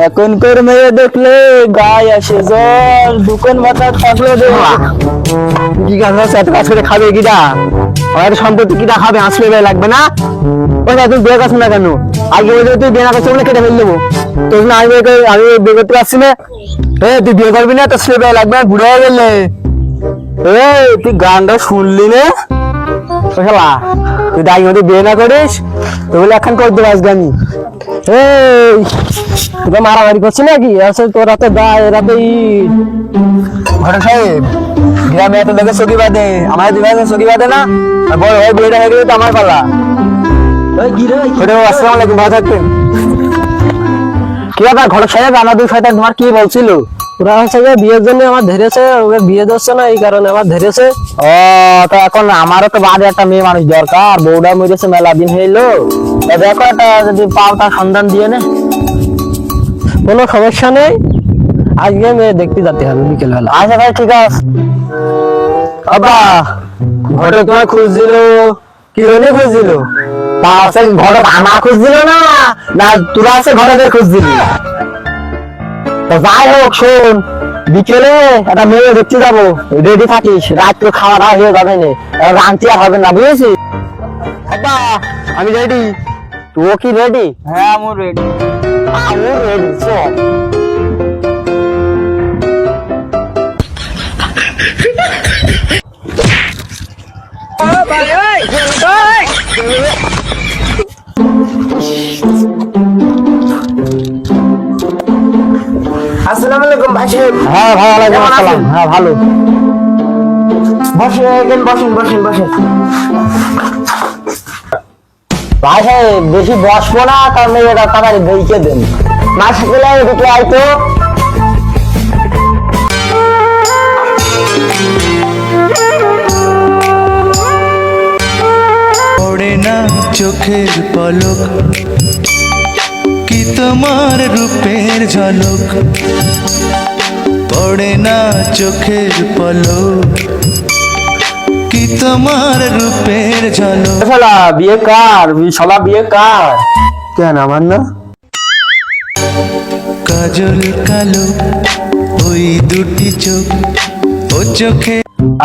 এখনকার মেয়ে দেখলে গায়ে আসে জ্বর, দোকান বাতা থাকলে কি কাজ আছে? এত কাজ করে খাবে কিটা? আমার সম্পত্তি কিটা খাবে? আসলে ভাই লাগবে না? ওই তুই বিয়ে করছ না কেন? আগে বলে তুই বিয়ে না করছো বলে কেটে ফেল দেবো। তোর জন্য আমি বিয়ে করতে পারছি না। তুই বিয়ে করবি না? তোর ছেলে ভাই লাগবে না, বুড়ো হয়ে গেলে। তুই গানটা শুনলি না? শালা তুই দায়ী মতো বিয়ে না করিস তুই বলে এখন করতে পারছি আমি। তোরা মারামারি করছি নাকি? আসলে তোরা তো দা এরা তো ঘটক সাহেব গ্রামে এত দেখে চকি বাঁধে, আমার দুই ভাই চকি বাঁধে না। বড় ভাই বিয়েটা হয়ে গেলে তো আমার পালা। আসসালামু আলাইকুম, ভালো থাকবেন। কি ব্যাপার ঘটক সাহেব, আমার দুই শয়তান তোমার কি বলছিল? ওরা হচ্ছে বিয়ের জন্য আমার ধরেছে, ওকে বিয়ে দিচ্ছে না এই কারণে আমার ধরেছে। ও তো এখন আমারও তো বাদে একটা মেয়ে মানুষ দরকার, বউটা মরেছে মেলা দিন হইলো। দেখো একটা যদি পাও তার সন্ধান দিয়ে নে। কোনো সমস্যা নেই, আজকে মেয়ে দেখতে যেতে হবে বিকেল বেলা। আচ্ছা ভাই ঠিক আছে। বাবা ঘটক তোমার খুঁজছিল, কি জন্য খুঁজছিল? ঘটক আমার খুঁজছিল না, না তোরা আছে ঘটকের খুঁজছিলি? যাই হোক শোন, বিকেলে একটা মেয়ে দেখতে যাবো, রেডি থাকিস, রাত্রে খাওয়া দাওয়া হয়ে যাবে না, রান্তি আর হবে না, বুঝেছিস? আমি রেডি, তুই কি রেডি? হ্যাঁ আমি রেডি। আমি রেডি, চল। আসসালামু আলাইকুম ভাই সাহেব। হ্যাঁ ভালো, ওয়ালাইকুম আসসালাম। হ্যাঁ ভালো, বসেন বসেন বসেন বসেন। ভাই সাহেব বেশি বসবো না, তার মেয়েটা তাড়াতাড়ি বইকে দেন। মাসগুলো ঢুকলে হয়তো পড়ে না চোখের পলক, কি তোমার রূপের ঝলক। পড়ে না চোখের পলক, কি তোমার রূপের ঝলক। শালা বিয়ে কার? শালা বিয়ে কার? কেন আমার না? কাজল কালো ওই দুটি চোখ, ও চোখে।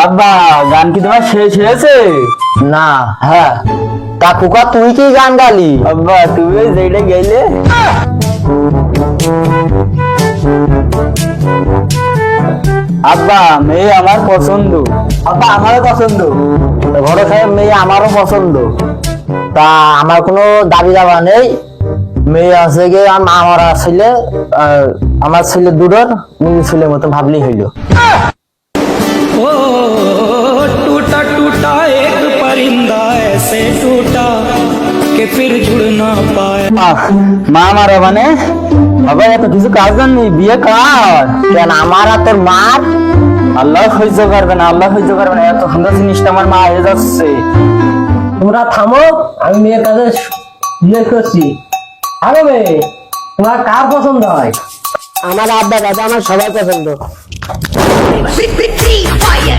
আব্বা গান কি তোমার শেষ হয়েছে? না। হ্যাঁ তা কুকা তুই কি গান গালি? আব্বা তুমি যেটা গেলে আব্বা মেয়ে আমার পছন্দ। আব্বা আমারও পছন্দ। ঘর সাহেব মেয়ে আমারও পছন্দ, তা আমার কোনো দাবি দাবা নেই। মেয়ে আছে গিয়ে আমার ছেলে, আমার ছেলে দুটোর নিজের ছেলের মতো ভাবলেই হইল। ओ टूटा टूटा एक परिंदा ऐसे टूटा कि फिर जुड़ ना पाया। মা আমার মানে বাবা এত কিছু কাজ জানি, বিয়ে কর। কেন আমার আর তোর মার? আল্লাহ সহ্য করবে না, আল্লাহ সহ্য করবে না, এত সুন্দর জিনিসটা আমার মা হয়ে যাচ্ছে। তোমরা থামো, আমি মেয়ের কাছে বিয়ে করছি। আরে মেয়ে তোমার কার পছন্দ হয়? আমার আব্বা দাদা আমার সবাই পছন্দ। Free fire.